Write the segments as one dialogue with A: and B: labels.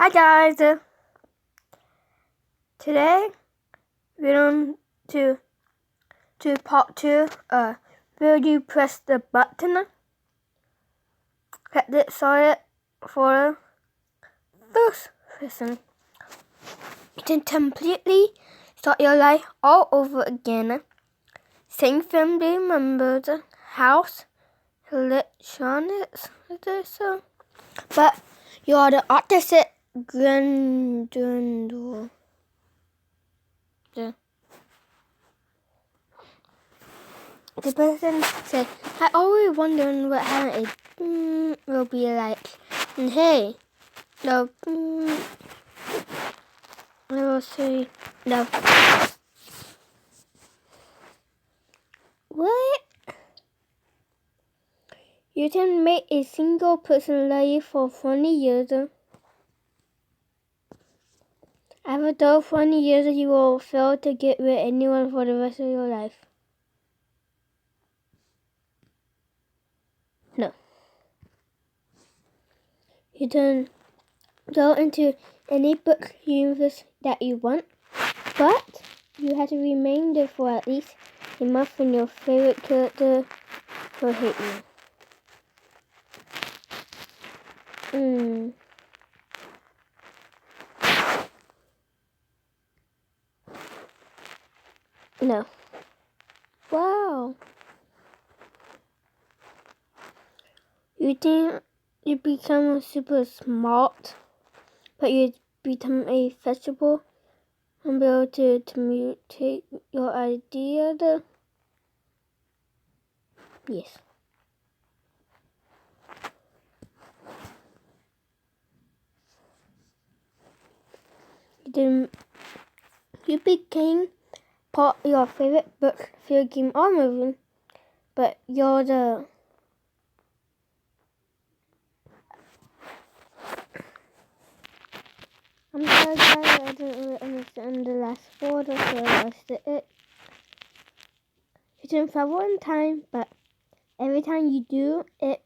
A: Hi guys, today we're on to part 2. Will you press the button? Get it started for first person. You can completely start your life all over again. Same family members, house, electronics, but you are the opposite gender. The person said, I always wondered what heaven will be like. And hey, I will say, no. What? You can make a single person live for 20 years. After those 20 years, you will fail to get rid of anyone for the rest of your life. No. You can go into any book universe that you want, but you have to remain there for at least a month when your favorite character will hate you. No. Wow. You think you become super smart, but you become a vegetable and be able to mutate your ideas? Yes. You became part of your favorite book, video game, or movie, but you're the I'm sorry guys, I didn't really understand the last word, so I said it. You can travel in time, but every time you do it,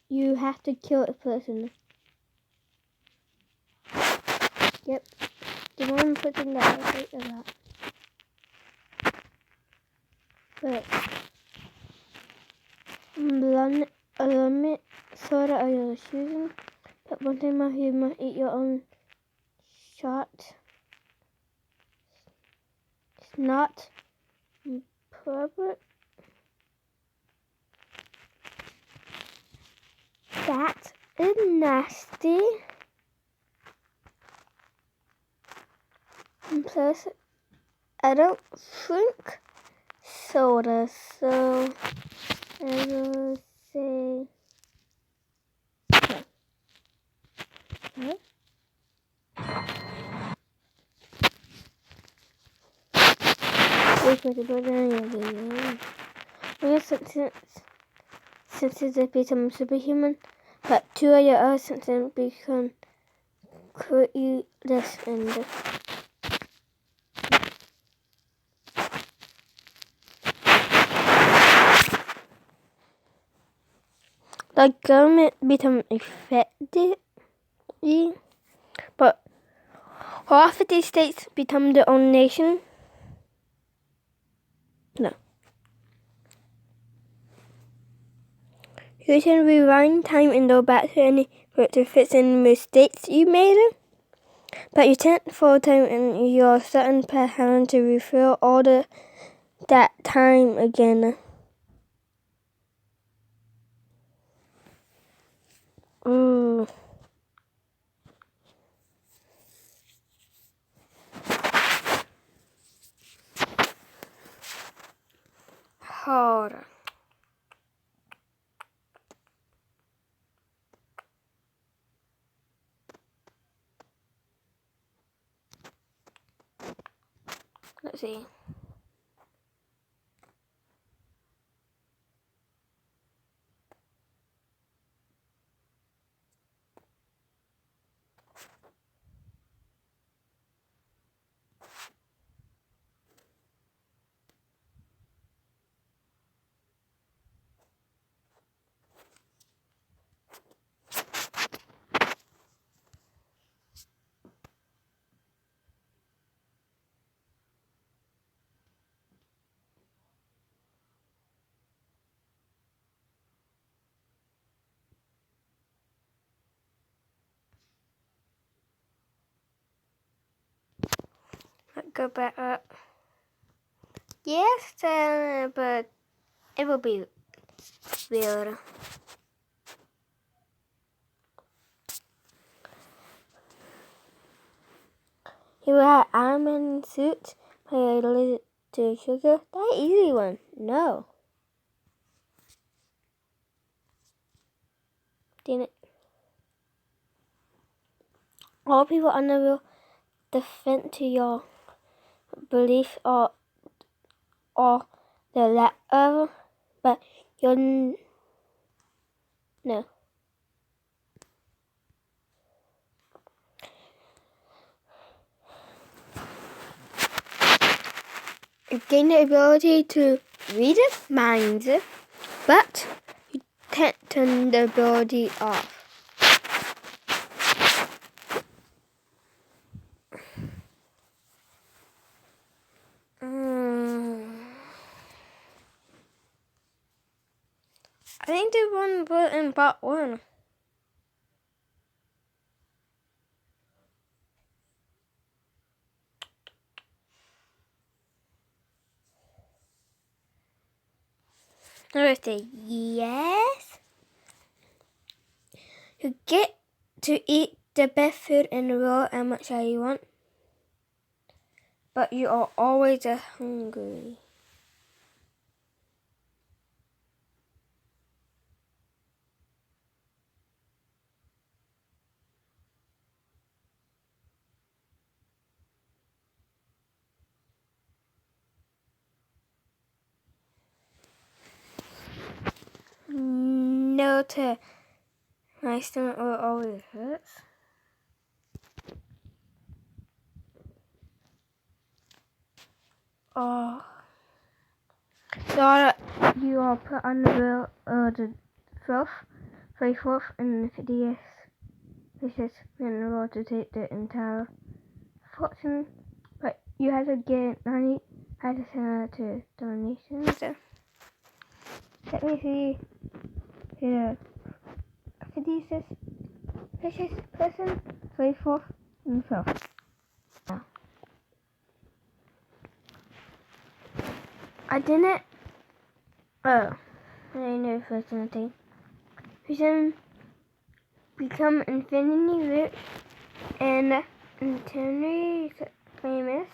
A: you have to kill a person. Yep. The one person that I hate about. But a limit soda are your choosing. But one time you must eat your own shot. It's not proper. That is nasty. And plus, I don't drink soda, so I will say no. Wait for the brother in your video. Your senses become superhuman, but 2 of your other senses become clueless and the government become effective, but half of these states become their own nation. No. You can rewind time and go back to any to fix any mistakes you made, but you can't forward time and you're certain having to refill all that time again. Ooh. Hard. Let's see. go back up. Yes, but it will be weird. He will have almond suit, play a little sugar. That easy one. No. Didn't. All people on the will defend to your belief or the letter, but you're no. You gain the ability to read minds, but you can't turn the ability off. I think the one put in part 1. I would say yes. You get to eat the best food in the world as much as you want, but you are always hungry. No, my stomach will always hurt. Oh, so you are put on the wheel the 12th, 34th, and 50th. This is in order to take the entire fortune, but you have to get 90 has to send it to donations. So let me see here. 56th, 50th person, 34th, and 12th. I didn't. Oh, I know for something. Vision become infinitely rich and eternally famous.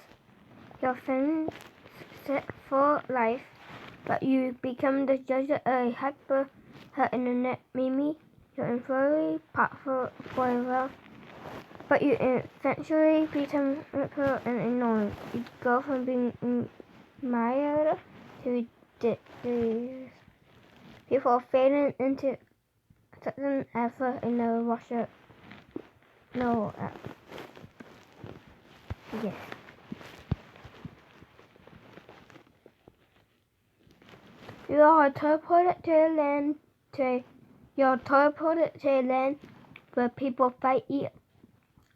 A: Your friends set for life, but you become the judge of a hyper her internet meme. You're employee powerful forever, but you eventually become richer and ignored. You go from being admired to disgrace. People fading into sudden effort in the Russia. No, yes. You are teleported to land you're teleported to land where people fight each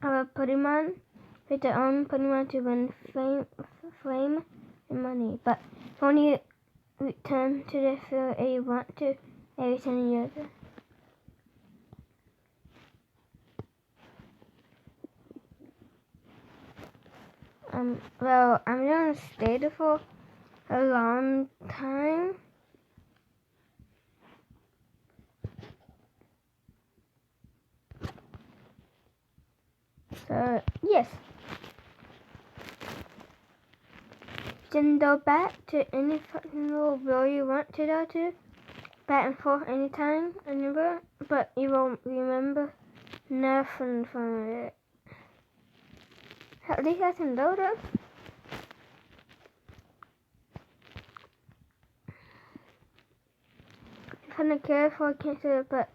A: other Pokemon with their own Pokemon to win fame and money. But when you return to the field and you want to every 10 years. Well, I'm gonna stay there for a long time. So, yes. You can go back to any fucking little world you want to go to. Back and forth anytime, anywhere. But you won't remember nothing from it. At least I can do that. I'm gonna care for cancer, but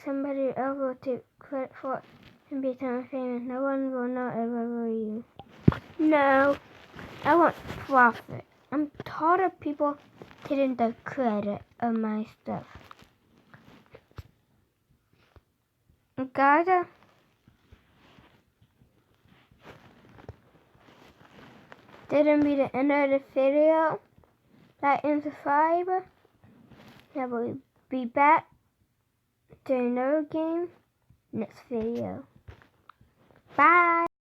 A: somebody else will take credit for it and become famous. No one will know ever you. No, I want profit. I'm tired of people taking the credit of my stuff. Guys, didn't be the end of the video. Like and subscribe. I will be back to another game next video. Bye.